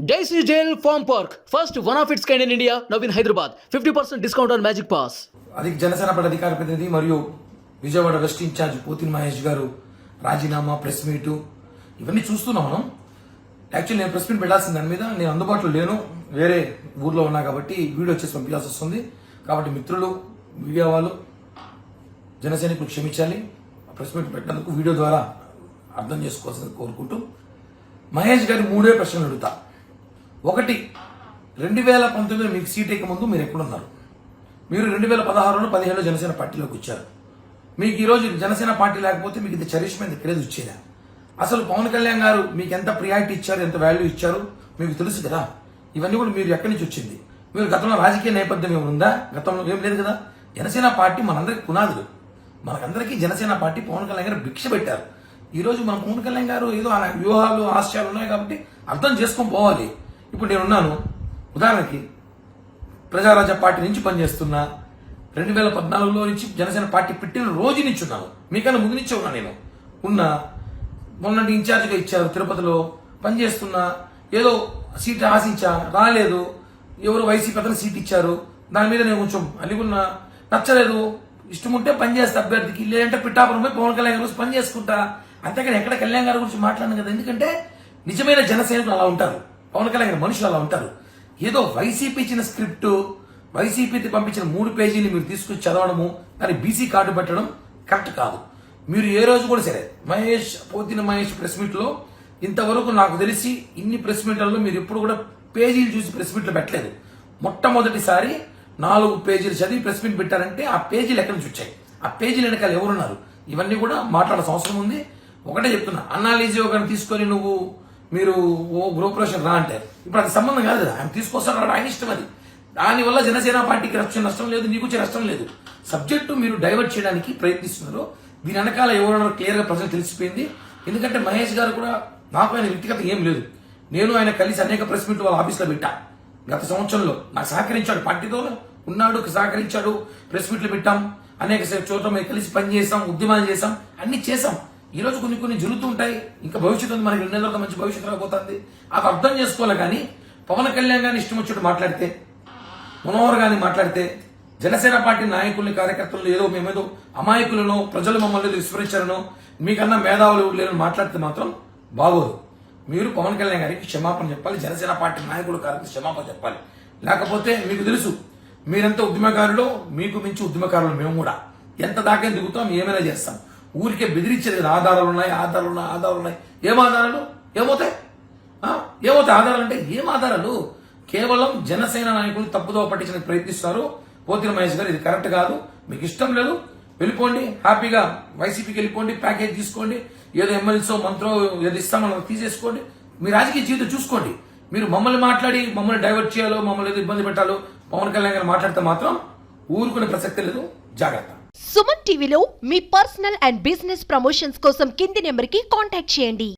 Daisy Jail Farm Park, first one of its kind in India, now in Hyderabad. 50% discount on Magic Pass. అది Janasena party అధికార ప్రతినిధి మరియు Vijayawada west incharge Pothina Mahesh గారు రాజీనామా press meet ఇవన్నీ చూస్తున్నాం మనం. యాక్చువల్లీ నేను ప్రెస్ మీట్ పెట్టాల్సిన దాని మీద నేను అందుబాటులో లేను, వేరే ఊర్లో ఉన్నా కాబట్టి వీడియో చేసి పంపించాల్సి వస్తుంది. కాబట్టి మిత్రులు, మీడియా వాళ్ళు, జనసైనికులు క్షమించాలి. ప్రెస్ మీట్ పెట్టినందుకు వీడియో ద్వారా అర్థం చేసుకోవాల్సింది కోరుకుంటూ మహేష్ గారి మూడే ప్రశ్నలు అడుగుతా. ఒకటి, 2019 మీకు సీట్ ఎక్క ముందు మీరు ఎక్కడున్నారు? మీరు 2016లో 17లో జనసేన పార్టీలోకి వచ్చారు. మీకు ఈరోజు జనసేన పార్టీ లేకపోతే మీకు ఇంత చరిష్మ ఎక్కడేది వచ్చేదా? అసలు పవన్ కళ్యాణ్ గారు మీకు ఎంత ప్రియారిటీ ఇచ్చారు, ఎంత వాల్యూ ఇచ్చారు మీకు తెలుసు కదా. ఇవన్నీ కూడా మీరు ఎక్కడి నుంచి వచ్చింది? మీరు గతంలో రాజకీయ నేపథ్యం ఏముందా? గతంలో ఏం లేదు కదా. జనసేన పార్టీ మనందరికి పునాదులు. మనకందరికీ జనసేన పార్టీ పవన్ కళ్యాణ్ గారు భిక్ష పెట్టారు. ఈరోజు మన పవన్ కళ్యాణ్ గారు ఏదో వ్యూహాలు, ఆశయాలు ఉన్నాయి కాబట్టి అర్థం చేసుకొని పోవాలి. ఇప్పుడు నేనున్నాను, ఉదాహరణకి ప్రజారాజ్య పార్టీ నుంచి పనిచేస్తున్నా. 2014లో నుంచి జనసేన పార్టీ పెట్టిన రోజు నుంచి ఉన్నాను, మీకన్నా ముందు నుంచి ఉన్నా. నేను ఉన్నా, మొన్నటి ఇన్ఛార్జిగా ఇచ్చారు, తిరుపతిలో పనిచేస్తున్నా. ఏదో సీట్ ఆశించా, రాలేదు. ఎవరు వైసీపీ అతను సీట్ ఇచ్చారు, దాని మీద నేను కొంచెం అలిగున్నా, నచ్చలేదు. ఇష్టం ఉంటే పని చేస్తా అభ్యర్థికి, లేదంటే పిఠాపురం పోయి పవన్ కళ్యాణ్ గారి గురించి పని చేసుకుంటా. అంతేకాని ఎక్కడ కళ్యాణ్ గారి గురించి మాట్లాడను కదా. ఎందుకంటే నిజమైన జనసైనికులు అలా ఉంటారు, పవన్ కళ్యాణ్ గారి మనుషులు అలా ఉంటారు. ఏదో వైసీపీ ఇచ్చిన స్క్రిప్ట్, వైసీపీకి పంపించిన 3 పేజీలు మీరు తీసుకొచ్చి చదవడము, దాన్ని బీసీ కార్డు పెట్టడం కరెక్ట్ కాదు. మీరు ఏ రోజు కూడా సరే పోతిన మహేష్ ప్రెస్ మీట్ లో ఇంతవరకు నాకు తెలిసి ఇన్ని ప్రెస్ మీట్లలో మీరు ఎప్పుడు కూడా పేజీలు చూసి ప్రెస్ మీట్లు పెట్టలేదు. మొట్టమొదటిసారి 4 పేజీలు చదివి ప్రెస్ మీట్ పెట్టారంటే ఆ పేజీలు ఎక్కడి నుంచి వచ్చాయి, ఆ పేజీలు వెనకాల ఎవరున్నారు, ఇవన్నీ కూడా మాట్లాడాల్సిన అవసరం ఉంది. ఒకటే చెప్తున్నా, అన్నాలీజీ ఒకరిని తీసుకొని మీరు గృహప్రవేశం రా అంటే ఇప్పుడు అది సంబంధం కాదు కదా. ఆయన తీసుకొస్తాడు, ఆయన ఇష్టం అది. దానివల్ల జనసేన పార్టీకి నష్టం లేదు, నీకు వచ్చే నష్టం లేదు. సబ్జెక్టు మీరు డైవర్ట్ చేయడానికి ప్రయత్నిస్తున్నారు. దీని వెనకాల ఎవరన్నా క్లియర్ గా ప్రజలు తెలిసిపోయింది. ఎందుకంటే మహేష్ గారు కూడా, నాకు ఆయన వ్యక్తిగత ఏం లేదు. నేను ఆయన కలిసి అనేక ప్రెస్ మీట్ వాళ్ళ ఆఫీస్లో పెట్టా. గత సంవత్సరంలో నాకు సహకరించాడు, పార్టీతో ఉన్నాడు, సహకరించాడు. ప్రెస్ మీట్లు పెట్టాం, అనేక చోట్ల మేము కలిసి పనిచేసాం, ఉద్యమాలు చేసాం, అన్ని చేసాం. ఈ రోజు కొన్ని జరుగుతూ ఉంటాయి. ఇంకా భవిష్యత్తు ఉంది, మనకి 2 నెలల మంచి భవిష్యత్తు రాబోతుంది. అది అర్థం చేసుకోవాలి. కానీ పవన్ కళ్యాణ్ గారిని ఇష్టం వచ్చినట్టు మాట్లాడితే, మనోహర్ గారిని మాట్లాడితే, జనసేన పార్టీ నాయకుల్ని, కార్యకర్తలు ఏదో మేమేదో అమాయకులను, ప్రజలు మమ్మల్ని ఏదో విస్మరించారనో, మీకన్నా మేధావులు లేదని మాట్లాడితే మాత్రం బాగోదు. మీరు పవన్ కళ్యాణ్ గారికి క్షమాపణ చెప్పాలి, జనసేన పార్టీ నాయకులు, కార్యకర్తలు క్షమాపణ చెప్పాలి. లేకపోతే మీకు తెలుసు, మీరెంత ఉద్యమకారులో, మీకు మించి ఉద్యమకారులు మేము కూడా ఎంత దాకా దిగుతాం, ఏమైనా చేస్తాం. ఊరికే బెదిరించేది కదా, ఆధారాలు ఉన్నాయి. ఏం ఆధారాలు? ఏమవుతాయి ఆధారాలు అంటే? ఏం ఆధారాలు? కేవలం జనసేన నాయకులు తప్పుదో పట్టించడానికి ప్రయత్నిస్తారు. పోతిన మహేష్ గారు ఇది కరెక్ట్ కాదు, మీకు ఇష్టం లేదు, వెళ్ళిపోండి, హ్యాపీగా వైసీపీకి వెళ్ళిపోండి, ప్యాకేజ్ తీసుకోండి, ఏదో ఎమ్మెల్యేసో మంత్రో ఏదో ఇస్తామో తీసేసుకోండి, మీ రాజకీయ జీవితం చూసుకోండి. మీరు మమ్మల్ని మాట్లాడి మమ్మల్ని డైవర్ట్ చేయాలో, మమ్మల్ని ఏదో ఇబ్బంది పెట్టాలో పవన్ కళ్యాణ్ గారు మాట్లాడితే మాత్రం ఊరుకునే ప్రసక్తి లేదు. జాగ్రత్త. సుమన్ టీవీలో మీ పర్సనల్ అండ్ బిజినెస్ ప్రమోషన్స్ కోసం కింది నెంబర్కి కాంటాక్ట్ చేయండి.